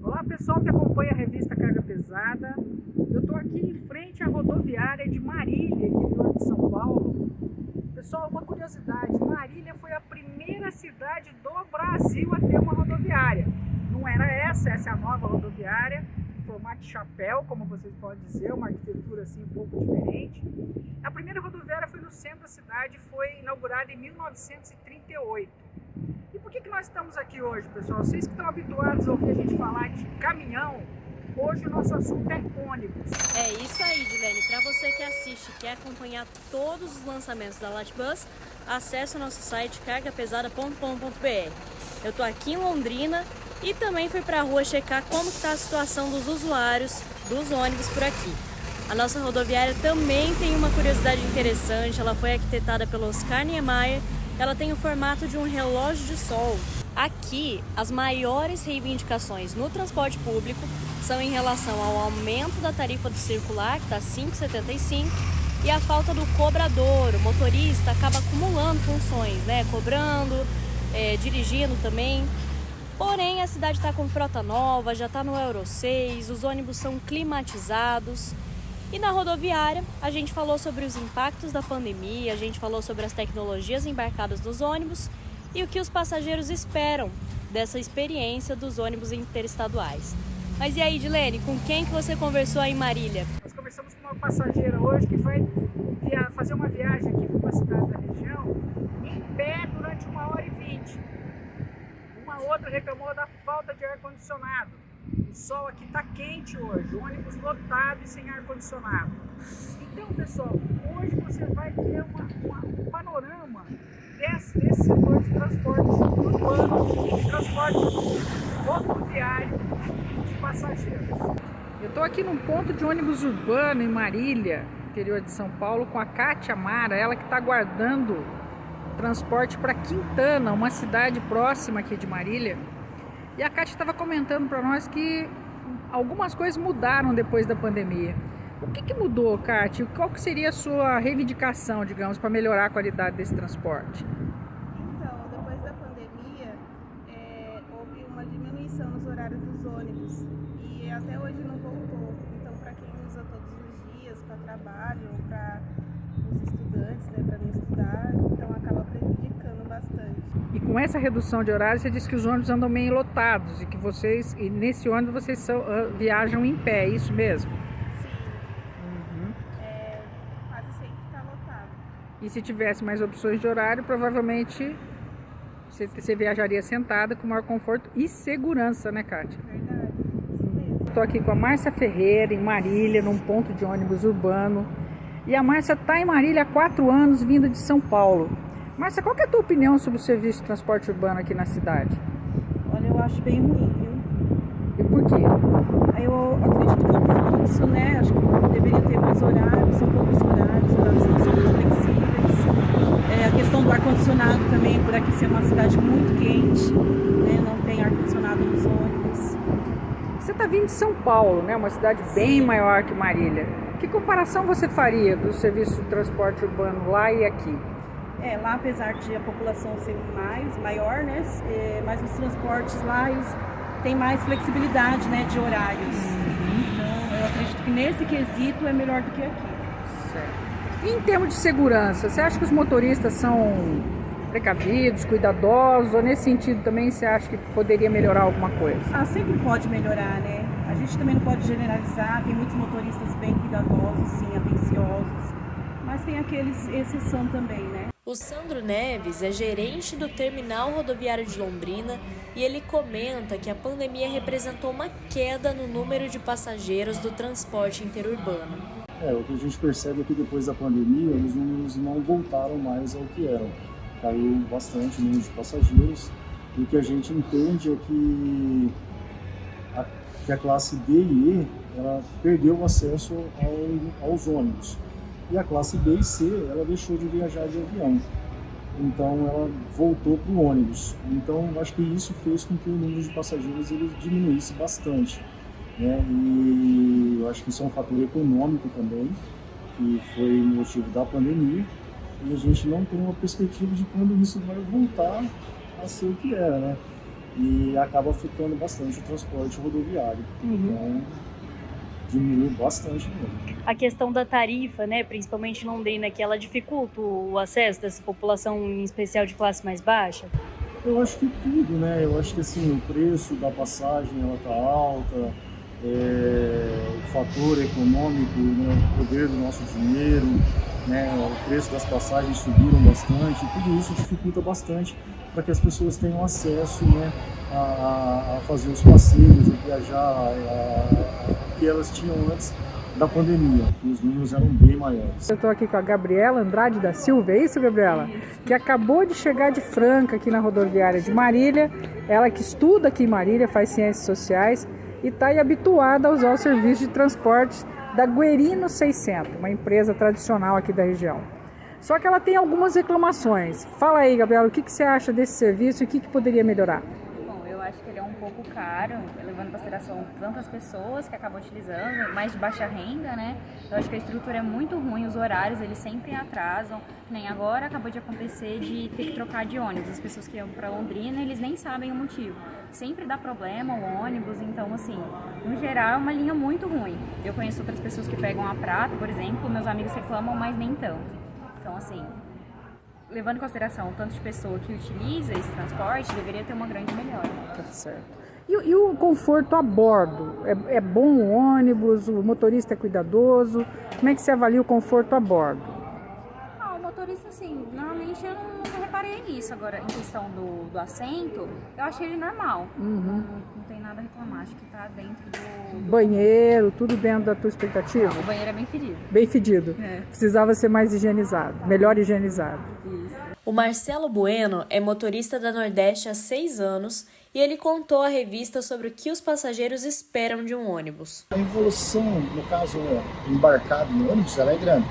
Olá pessoal que acompanha a revista Carga Pesada. Eu estou aqui em frente à rodoviária de Marília, interior de São Paulo. Pessoal, uma curiosidade, Marília foi a primeira cidade do Brasil a ter uma rodoviária. Não era essa é a nova rodoviária, em formato de chapéu, como vocês podem dizer, uma arquitetura assim um pouco diferente. A primeira rodoviária foi no centro da cidade, foi inaugurada em 1938. E por que nós estamos aqui hoje, pessoal? Vocês que estão habituados a ouvir a gente falar de caminhão, hoje o nosso assunto é ônibus. É isso aí, Dilene. Para você que assiste e quer acompanhar todos os lançamentos da Latbus, acesse o nosso site cargapesada.com.br. Eu tô aqui em Londrina e também fui para a rua checar como está a situação dos usuários dos ônibus por aqui. A nossa rodoviária também tem uma curiosidade interessante. Ela foi arquitetada pelo Oscar Niemeyer. Ela tem o formato de um relógio de sol. Aqui, as maiores reivindicações no transporte público são em relação ao aumento da tarifa do circular, que está R$ 5,75, e a falta do cobrador. O motorista acaba acumulando funções, né? Cobrando, dirigindo também. Porém, a cidade está com frota nova, já está no Euro 6, os ônibus são climatizados. E na rodoviária, a gente falou sobre os impactos da pandemia, a gente falou sobre as tecnologias embarcadas nos ônibus e o que os passageiros esperam dessa experiência dos ônibus interestaduais. Mas e aí, Dilene, com quem que você conversou aí em Marília? Nós conversamos com uma passageira hoje que vai fazer uma viagem aqui para uma cidade da região em pé durante 1h20. Uma outra reclamou da falta de ar-condicionado. O sol aqui está quente hoje, o ônibus lotado e sem ar-condicionado. Então, pessoal, hoje você vai ter um panorama desse setor de transporte urbano, de transporte rodoviário de passageiros. Eu estou aqui num ponto de ônibus urbano em Marília, interior de São Paulo, com a Kátia Mara, ela que está aguardando transporte para Quintana, uma cidade próxima aqui de Marília. E a Kátia estava comentando para nós que algumas coisas mudaram depois da pandemia. O que mudou, Kátia? Qual que seria a sua reivindicação, digamos, para melhorar a qualidade desse transporte? Então, depois da pandemia, houve uma diminuição nos horários dos ônibus e até hoje não voltou. Então, para quem usa todos os dias para trabalho, para os estudantes, né, para não estudar, então acaba prejudicando bastante. E com essa redução de horário, você disse que os ônibus andam meio lotados e nesse ônibus vocês viajam em pé, é isso mesmo? Sim. Quase sempre está lotado. E se tivesse mais opções de horário, provavelmente você viajaria sentada com maior conforto e segurança, né, Kátia? Verdade, isso mesmo. Estou aqui com a Márcia Ferreira, em Marília, num ponto de ônibus urbano. E a Márcia está em Marília há 4 anos, vinda de São Paulo. Márcia, qual que é a tua opinião sobre o serviço de transporte urbano aqui na cidade? Olha, eu acho bem ruim, viu? E por quê? Eu acredito que é um fluxo, né? Acho que deveria ter mais horários, são poucos horários são muito flexíveis. A questão do ar-condicionado também, por aqui ser uma cidade muito quente, né? Não tem ar-condicionado nos ônibus. Você está vindo de São Paulo, né? Uma cidade bem maior que Marília. Que comparação você faria do serviço de transporte urbano lá e aqui? Lá, apesar de a população ser maior, né? Mas os transportes lá, eles têm mais flexibilidade, né, de horários. Então, eu acredito que nesse quesito é melhor do que aqui. Certo. E em termos de segurança, você acha que os motoristas são precavidos, cuidadosos? Ou nesse sentido também você acha que poderia melhorar alguma coisa? Sempre pode melhorar, né? A gente também não pode generalizar, tem muitos motoristas bem cuidadosos, sim, atenciosos. Mas tem aqueles exceção também, né? O Sandro Neves é gerente do Terminal Rodoviário de Londrina e ele comenta que a pandemia representou uma queda no número de passageiros do transporte interurbano. O que a gente percebe é que depois da pandemia os números não voltaram mais ao que eram. Caiu bastante o número de passageiros e o que a gente entende é que a classe D e E ela perdeu o acesso aos ônibus. E a classe B e C, ela deixou de viajar de avião. Então, ela voltou para o ônibus. Então, acho que isso fez com que o número de passageiros ele diminuísse bastante, né? E eu acho que isso é um fator econômico também, que foi motivo da pandemia. E a gente não tem uma perspectiva de quando isso vai voltar a ser o que era, né? e acaba afetando bastante o transporte rodoviário. Então, diminuiu bastante mesmo. A questão da tarifa, né, principalmente em Londrina, que ela dificulta o acesso dessa população, em especial de classe mais baixa? Eu acho que tudo, né? Eu acho que assim, o preço da passagem ela tá alta, o fator econômico, né, o poder do nosso dinheiro, né, o preço das passagens subiram bastante, tudo isso dificulta bastante para que as pessoas tenham acesso, né, a fazer os passeios, a viajar, que elas tinham antes da pandemia, que os números eram bem maiores. Eu estou aqui com a Gabriela Andrade da Silva, é isso, Gabriela? Isso. Que acabou de chegar de Franca aqui na rodoviária de Marília, ela que estuda aqui em Marília, faz ciências sociais e está aí habituada a usar o serviço de transportes da Guerino 600, uma empresa tradicional aqui da região. Só que ela tem algumas reclamações. Fala aí, Gabriela, o que você acha desse serviço e o que poderia melhorar? Bom, eu acho que ele é um pouco caro, levando em consideração tantas pessoas que acabam utilizando, mais de baixa renda, né? Eu acho que a estrutura é muito ruim, os horários eles sempre atrasam. Nem agora acabou de acontecer de ter que trocar de ônibus. As pessoas que iam para Londrina, eles nem sabem o motivo. Sempre dá problema o ônibus, então assim, no geral é uma linha muito ruim. Eu conheço outras pessoas que pegam a prata, por exemplo, meus amigos reclamam, mas nem tanto. Então assim, levando em consideração o tanto de pessoa que utiliza esse transporte, deveria ter uma grande melhora. Tá certo. E o conforto a bordo? É bom o ônibus? O motorista é cuidadoso? Como é que você avalia o conforto a bordo? O motorista, assim, normalmente eu não reparei nisso. Agora, em questão do assento, eu achei ele normal. Não tem nada a reclamar, acho que tá dentro do... Banheiro, tudo dentro da tua expectativa? Não, o banheiro é bem fedido. Bem fedido? É. Precisava ser mais higienizado, melhor higienizado. Isso. O Marcelo Bueno é motorista da Nordeste há 6 anos e ele contou à revista sobre o que os passageiros esperam de um ônibus. A evolução, no caso, embarcado em ônibus, ela é grande.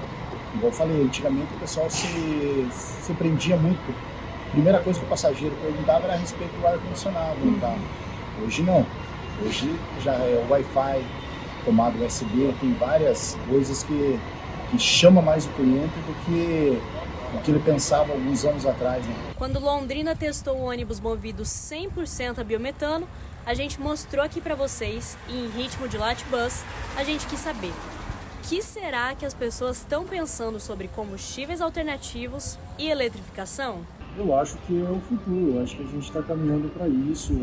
Igual eu falei, antigamente o pessoal se prendia muito. A primeira coisa que o passageiro perguntava era a respeito do ar-condicionado no carro. Hoje não. Hoje já é o Wi-Fi, tomada USB, tem várias coisas que chamam mais o cliente do que o que ele pensava alguns anos atrás. Né? Quando Londrina testou o ônibus movido 100% a biometano, a gente mostrou aqui para vocês e em ritmo de Latbus, a gente quis saber. O que será que as pessoas estão pensando sobre combustíveis alternativos e eletrificação? Eu acho que é o futuro, eu acho que a gente está caminhando para isso,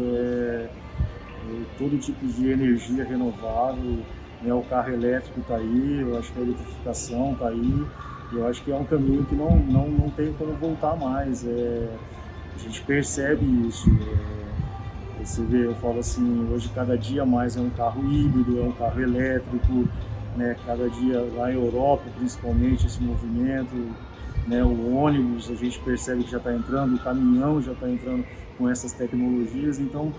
todo tipo de energia renovável, né, o carro elétrico está aí, eu acho que a eletrificação está aí, eu acho que é um caminho que não tem como voltar mais, a gente percebe isso, você vê, eu falo assim, hoje cada dia mais é um carro híbrido, é um carro elétrico, né, cada dia lá em Europa principalmente esse movimento, né, o ônibus a gente percebe que já está entrando, o caminhão já está entrando com essas tecnologias, então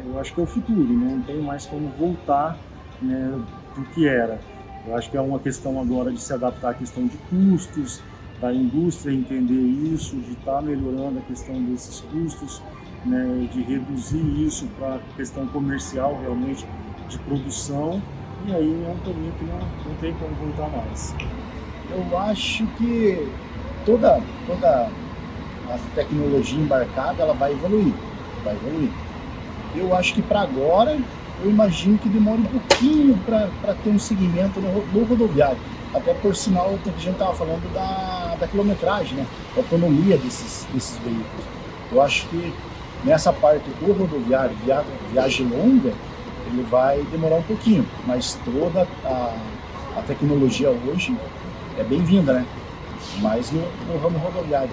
eu acho que é o futuro, não tem mais como voltar, né, do que era. Eu acho que é uma questão agora de se adaptar à questão de custos, da indústria entender isso, de estar melhorando a questão desses custos, né, de reduzir isso para a questão comercial realmente, de produção, e aí é um caminho que não tem como voltar mais. Eu acho que toda a tecnologia embarcada ela vai evoluir. Eu acho que para agora, eu imagino que demore um pouquinho para ter um segmento no rodoviário. Até por sinal, a gente estava falando da quilometragem, né? Da autonomia desses veículos. Eu acho que nessa parte do rodoviário, viagem longa, ele vai demorar um pouquinho, mas toda a tecnologia hoje é bem-vinda, né? Mas no ramo rodoviário.